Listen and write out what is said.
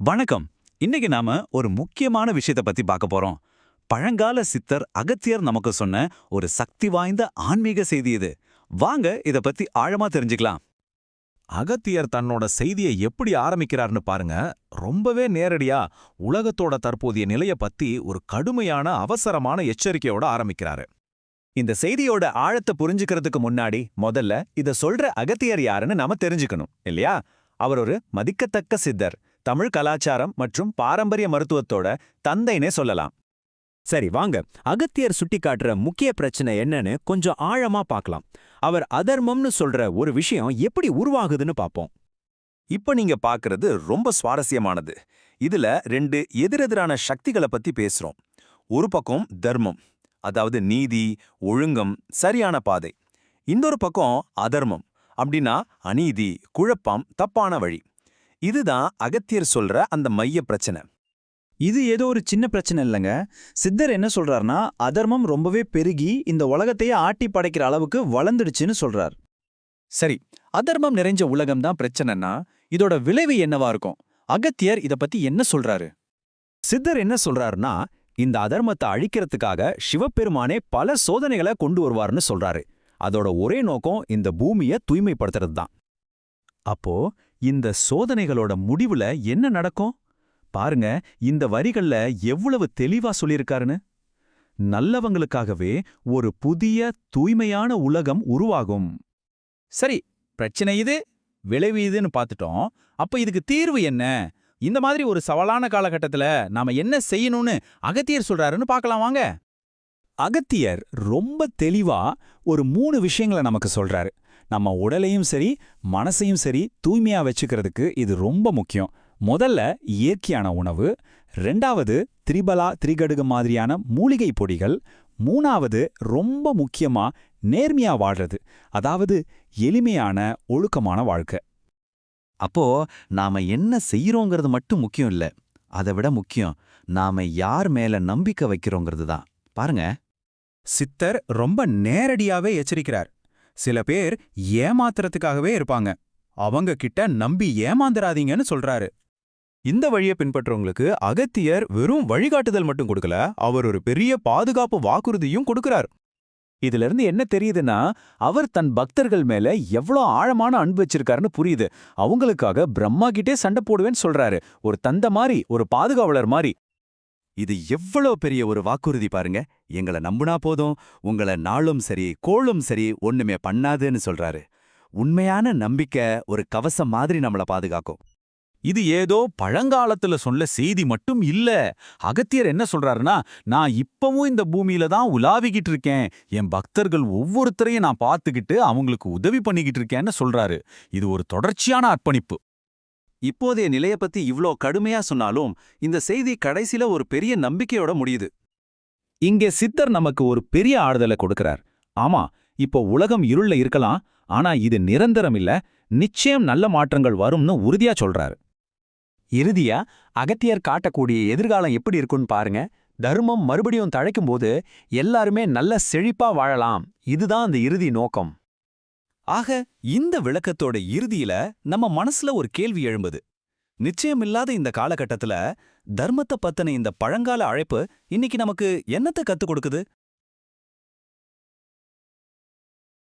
வணக்கம். இன்னைக்கு நாம ஒரு முக்கியமான விஷயத்தை பத்தி பார்க்க போறோம். பழங்கால சித்தர் அகத்தியர் நமக்கு சொன்ன ஒரு சக்தி வாய்ந்த ஆன்மீக செய்தி இது. வாங்க இத பத்தி ஆழமா தெரிஞ்சுக்கலாம். அகத்தியர் தன்னோட செய்தியை எப்படி ஆரம்பிக்கிறார்னு பாருங்க. ரொம்பவே நேரடியா உலகத்தோட தற்போதைய நிலைய பத்தி ஒரு கடுமையான அவசரமான எச்சரிக்கையோட ஆரம்பிக்கிறாரு. இந்த செய்தியோட ஆழத்தை புரிஞ்சுக்கிறதுக்கு முன்னாடி முதல்ல இத சொல்ற அகத்தியர் யாருன்னு நாம தெரிஞ்சுக்கணும் இல்லையா? அவர் ஒரு மதிக்கத்தக்க சித்தர். தமிழ் கலாச்சாரம் மற்றும் பாரம்பரிய மருத்துவத்தோட தந்தைனே சொல்லலாம். சரி வாங்க, அகத்தியர் சுட்டிக்காட்டுற முக்கிய பிரச்சனை என்னன்னு கொஞ்சம் ஆழமா பார்க்கலாம். அவர் அதர்மம்னு சொல்ற ஒரு விஷயம் எப்படி உருவாகுதுன்னு பார்ப்போம். இப்ப நீங்க பார்க்கறது ரொம்ப சுவாரஸ்யமானது. இதுல ரெண்டு எதிரெதிரான சக்திகளை பத்தி பேசுறோம். ஒரு பக்கம் தர்மம், அதாவது நீதி, ஒழுங்கம், சரியான பாதை. இன்னொரு பக்கம் அதர்மம், அப்படின்னா அநீதி, குழப்பம், தப்பான வழி. இதுதான் அகத்தியர் சொல்ற அந்த மைய பிரச்சனை. இது ஏதோ ஒரு சின்ன பிரச்சனை இல்லைங்க. சித்தர் என்ன சொல்றாருன்னா, அதர்மம் ரொம்பவே பெருகி இந்த உலகத்தையே ஆட்டி படைக்கிற அளவுக்கு வளர்ந்துடுச்சுன்னு சொல்றார். சரி, அதர்மம் நிறைஞ்ச உலகம் தான் பிரச்சனைனா இதோட விளைவு என்னவா இருக்கும்? அகத்தியர் இத பத்தி என்ன சொல்றாரு? சித்தர் என்ன சொல்றாருன்னா, இந்த அதர்மத்தை அழிக்கிறதுக்காக சிவபெருமானே பல சோதனைகளை கொண்டு வருவார்னு சொல்றாரு. அதோட ஒரே நோக்கம் இந்த பூமியை தூய்மைப்படுத்துறது தான். அப்போ இந்த சோதனைகளோட முடிவுல என்ன நடக்கும்? பாருங்க, இந்த வரிகள்ல எவ்வளவு தெளிவா சொல்லியிருக்காருன்னு. நல்லவங்களுக்காகவே ஒரு புதிய தூய்மையான உலகம் உருவாகும். சரி, பிரச்சனை இது, விளைவு இதுன்னு பார்த்துட்டோம். அப்ப இதுக்கு தீர்வு என்ன? இந்த மாதிரி ஒரு சவாலான காலகட்டத்துல நாம என்ன செய்யணும்னு அகத்தியர் சொல்றாருன்னு பார்க்கலாம் வாங்க. அகத்தியர் ரொம்ப தெளிவா ஒரு 3 விஷயங்களை நமக்கு சொல்றாரு. நம்ம உடலையும் சரி மனசையும் சரி தூய்மையா வச்சுக்கிறதுக்கு இது ரொம்ப முக்கியம். முதல்ல இயற்கையான உணவு, 2வது திரிபலா திரிகடுகு மாதிரியான மூலிகை பொடிகள், 3வது ரொம்ப முக்கியமா நேர்மையா வாழ்றது, அதாவது எளிமையான ஒழுக்கமான வாழ்க்கை. அப்போ நாம என்ன செய்யறோங்கிறது மட்டும் முக்கியம் இல்ல, அதை விட முக்கியம் நாம யார் மேல நம்பிக்கை வைக்கிறோங்கிறது தான். பாருங்க, சித்தர் ரொம்ப நேரடியாவே எச்சரிக்கிறார். சில பேர் ஏமாத்துறதுக்காகவே இருப்பாங்க, அவங்க கிட்ட நம்பி ஏமாந்துராதீங்கன்னு சொல்றாரு. இந்த வழியை பின்பற்றவங்களுக்கு அகத்தியர் வெறும் வழிகாட்டுதல் மட்டும் கொடுக்கல, அவர் ஒரு பெரிய பாதுகாப்பு வாக்குறுதியும் கொடுக்கிறார். இதுல இருந்து என்ன தெரியுதுன்னா, அவர் தன் பக்தர்கள் மேல எவ்வளோ ஆழமான அன்பு வச்சிருக்காருன்னு புரியுது. அவங்களுக்காக பிரம்மா கிட்டே சண்டை போடுவேன்னு சொல்றாரு. ஒரு தந்தை மாதிரி, ஒரு பாதுகாவலர் மாதிரி. இது எவ்வளவு பெரிய ஒரு வாக்குறுதி பாருங்க. எங்களை நம்புனா போதும், உங்களை நாளும் சரி கோளும் சரி ஒண்ணுமே பண்ணாதுன்னு சொல்றாரு. உண்மையான நம்பிக்கை ஒரு கவசம் மாதிரி நம்மள பாதுகாக்கும். இது ஏதோ பழங்காலத்துல சொல்ல செய்தி மட்டும் இல்ல. அகத்தியர் என்ன சொல்றாருன்னா, நான் இப்பவும் இந்த பூமியில தான் உலாவிக்கிட்டு இருக்கேன். என் பக்தர்கள் ஒவ்வொருத்தரையும் நான் பார்த்துக்கிட்டு அவங்களுக்கு உதவி பண்ணிக்கிட்டு இருக்கேன்னு சொல்றாரு. இது ஒரு தொடர்ச்சியான அர்ப்பணிப்பு. இப்போதைய நிலைய பத்தி இவ்ளோ கடுமையா சொன்னாலும் இந்த செய்தி கடைசில ஒரு பெரிய நம்பிக்கையோட முடியுது. இங்கே சித்தர் நமக்கு ஒரு பெரிய ஆறுதலை கொடுக்கிறார். ஆமா, இப்போ உலகம் இருள்ல இருக்கலாம், ஆனா இது நிரந்தரம் இல்ல, நிச்சயம் நல்ல மாற்றங்கள் வரும்னு உறுதியா சொல்றாரு. இறுதியா அகத்தியர் காட்டக்கூடிய எதிர்காலம் எப்படி இருக்குன்னு பாருங்க. தர்மம் மறுபடியும் தழைக்கும் போது எல்லாருமே நல்ல செழிப்பா வாழலாம். இதுதான் அந்த இறுதி நோக்கம். ஆக இந்த விளக்கத்தோட இறுதியில நம்ம மனசுல ஒரு கேள்வி எழும்புது. நிச்சயமில்லாத இந்த காலகட்டத்துல தர்மத்தை பத்தின இந்த பழங்கால அழைப்பு இன்னைக்கு நமக்கு என்னத்தை கத்துக் கொடுக்குது?